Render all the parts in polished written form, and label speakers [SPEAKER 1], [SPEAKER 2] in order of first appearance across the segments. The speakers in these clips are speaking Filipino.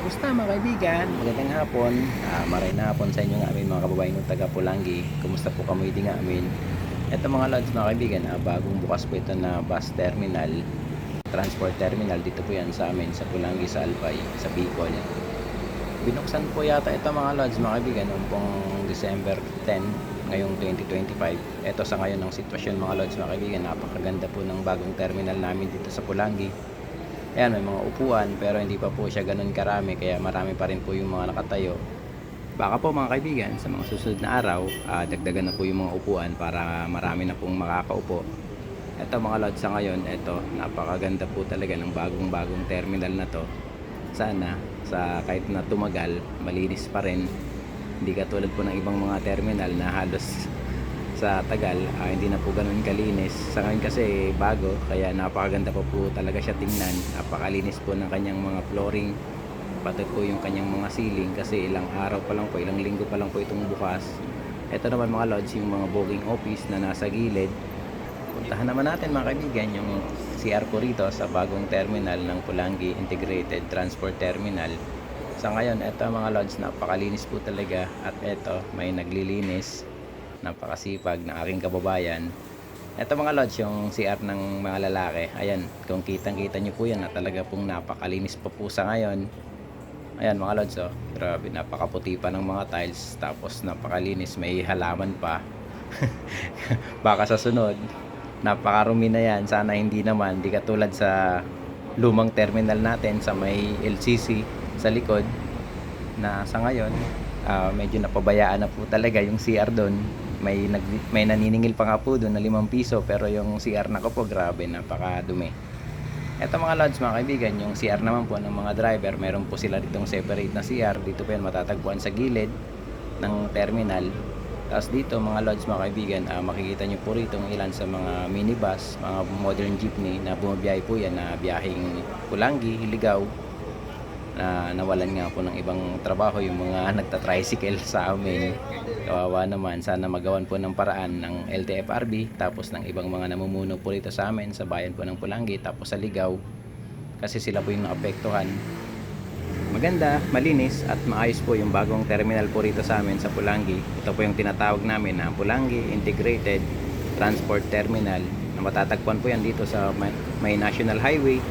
[SPEAKER 1] Kumusta mga kaibigan? Magandang hapon. Maray na hapon sa inyo nga amin mga kababayan ng taga Pulangi. Kumusta po kamo din nga amin? Ito mga lods mga kaibigan, bagong bukas po ito na bus terminal, transport terminal dito po yan sa amin sa Pulangi sa Albay, sa Bicol. Binuksan po yata ito mga lods mga kaibigan noong pong December 10 ngayong 2025. Ito sa ngayon ng sitwasyon mga lods mga kaibigan, napakaganda po ng bagong terminal namin dito sa Pulangi. Ayan, may mga upuan pero hindi pa po siya ganun karami kaya marami pa rin po yung mga nakatayo. Baka po mga kaibigan sa mga susunod na araw, dagdagan na po yung mga upuan para marami na pong makakaupo. Ito mga lods sa ngayon, ito napakaganda po talaga ng bagong terminal na to. Sana sa kahit na tumagal, malinis pa rin. Hindi katulad po ng ibang mga terminal na halos sa tagal hindi na po ganun kalinis. Sa ngayon kasi bago kaya napakaganda po talaga siya tingnan. Napakalinis po ng kanyang mga flooring, pati po yung kanyang mga ceiling kasi ilang araw pa lang po, ilang linggo pa lang po itong bukas. Ito naman mga lodge yung mga booking office na nasa gilid. Puntahan naman natin mga kaibigan yung CR ko rito sa bagong terminal ng Pulangi Integrated Transport Terminal. Sa ngayon ito mga lodge napakalinis po talaga at ito may naglilinis, napakasipag ng aking kababayan. Ito mga lods yung CR ng mga lalaki. Ayan, kung kitang kita nyo po yan na talaga pong napakalinis pa po sa ngayon. Ayan mga lods, oh, grabe, napakaputi pa ng mga tiles, tapos napakalinis, may halaman pa. Baka sa sunod napakarumi na yan, sana hindi naman, di katulad sa lumang terminal natin sa may LCC sa likod na sa ngayon medyo napabayaan na po talaga yung CR doon. May naniningil pa nga po doon na 5 piso pero yung CR na ko po grabe napakadumi. Eto mga lods mga kaibigan, yung CR naman po ng mga driver, meron po sila ditong separate na CR. Dito po yan matatagpuan sa gilid ng terminal. Tapos dito mga lods mga kaibigan, makikita nyo po rito ilan sa mga minibus, mga modern jeepney na bumabiyahe po yan na biyaheng Pulangi, Hiligao, na nawalan nga po ng ibang trabaho yung mga nagta-tricycle sa amin. Kawawa naman, sana magawan po ng paraan ng LTFRB tapos ng ibang mga namumuno po rito sa amin sa bayan po ng Pulangi tapos sa Ligao kasi sila po yung naapektuhan. Maganda, malinis at maayos po yung bagong terminal po rito sa amin sa Pulangi. Ito po yung tinatawag namin na Pulangi Integrated Transport Terminal na matatagpuan po yan dito sa may National Highway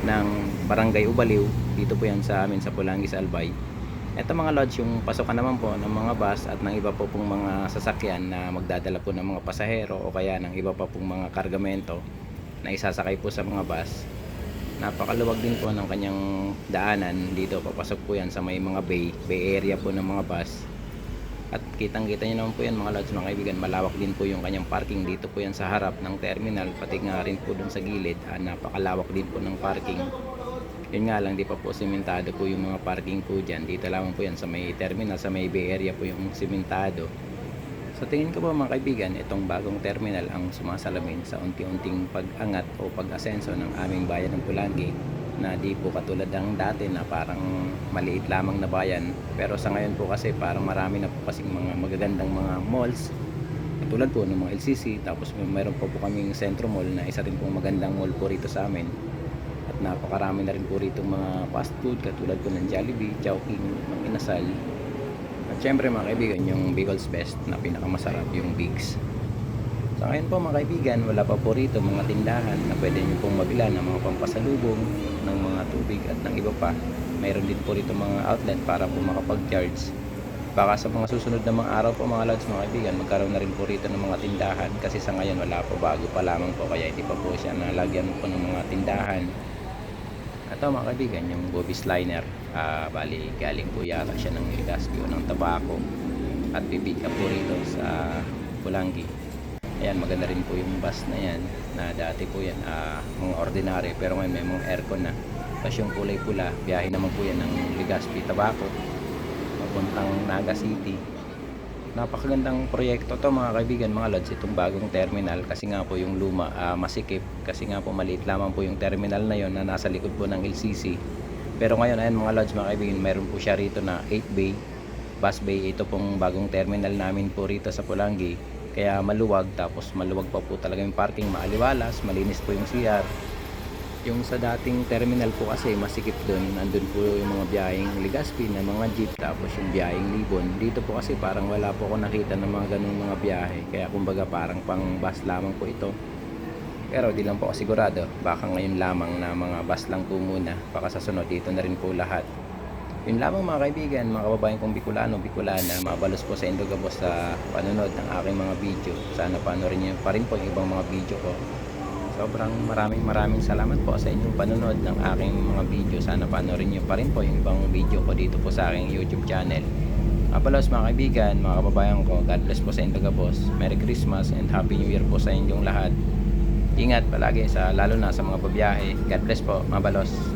[SPEAKER 1] ng Barangay Ubaliw. Dito po yan sa amin sa Pulangi sa Albay. Ito mga lodge yung pasokan naman po ng mga bus at ng iba po pong mga sasakyan na magdadala po ng mga pasahero o kaya ng iba pa pong mga kargamento na isasakay po sa mga bus. Napakaluwag din po ng kanyang daanan dito, papasok po yan sa may mga bay area po ng mga bus. At kitang kita nyo naman po yan mga lodge mga kaibigan, malawak din po yung kanyang parking dito po yan sa harap ng terminal, pati nga rin po dun sa gilid, napakalawak din po ng parking. Yun nga lang, di pa po simentado po yung mga parking po dyan. Dito lamang po yan sa may terminal, sa may bay area po yung simentado. So tingin ko po mga kaibigan, itong bagong terminal ang sumasalamin sa unti-unting pag-angat o pag-asenso ng aming bayan ng Pulangi, na di po katulad ng dati na parang maliit lamang na bayan. Pero sa ngayon po kasi parang marami na po kasing mga magagandang mga malls katulad po ng mga LCC, tapos mayroon po kaming Centro Mall na isa rin pong magandang mall po rito sa amin. At napakarami na rin po rito mga fast food katulad po ng Jollibee, Chowking, Mang Inasal. At syempre mga kaibigan, yung Bicol's Best na pinakamasarap, yung Bigs. Sa ngayon po mga kaibigan, wala pa po rito mga tindahan na pwede nyo pong mabila ng mga pampasalubong, ng mga tubig at ng iba pa. Mayroon din po rito mga outlet para po makapag-charge. Baka sa mga susunod na mga araw po mga lods mga kaibigan, magkaroon na rin po rito ng mga tindahan kasi sa ngayon wala po, bago pa lamang po kaya hindi pa po siya nalagyan po ng mga tindahan. Ito mga kaibigan, yung Bobby's Liner, bali galing po yata siya ng Legazpi o ng Tabaco at pipick up po rito sa Pulangi. Ayan, maganda rin po yung bus na yan na dati po yan mga ordinary pero ngayon may mga aircon na. Tapos yung kulay pula, biyahe naman po yan ng Legazpi, Tabaco papuntang Naga City. Napakagandang proyekto to mga kaibigan mga lods, itong bagong terminal kasi nga po yung luma masikip kasi nga po maliit lamang po yung terminal na yon na nasa likod po ng LCC. Pero ngayon ayan mga lods mga kaibigan, mayroon po siya rito na 8 bay bus bay. Ito pong bagong terminal namin po rito sa Pulangi, kaya maluwag, tapos maluwag pa po talaga yung parking, maaliwalas, malinis po yung CR. Yung sa dating terminal po kasi masikip doon, nandun po yung mga biyaheng Legazpi na mga jeep, tapos yung biyaheng Libon. Dito po kasi parang wala po ako nakita ng mga ganung mga biyahe, kaya kumbaga parang pang bus lamang po ito. Pero di lang po ako sigurado, baka ngayon lamang na mga bus lang po muna, baka sa sunod dito na rin po lahat. Yun lamang mga kaibigan, mga kababayan kong Bicolano, Bicolana, mabalos po sa Indogabos sa panonood ng aking mga video. Sana panoorin niyo pa rin po yung ibang mga video ko. Sobrang maraming salamat po sa inyong panonood ng aking mga video. Sana panoorin niyo pa rin po yung ibang video ko dito po sa aking YouTube channel. Mabalos mga kaibigan, mga kababayan ko, God bless po sa Indogabos. Merry Christmas and Happy New Year po sa inyong lahat. Ingat palagi sa lalo na sa mga babiyahe. God bless po, mabalos.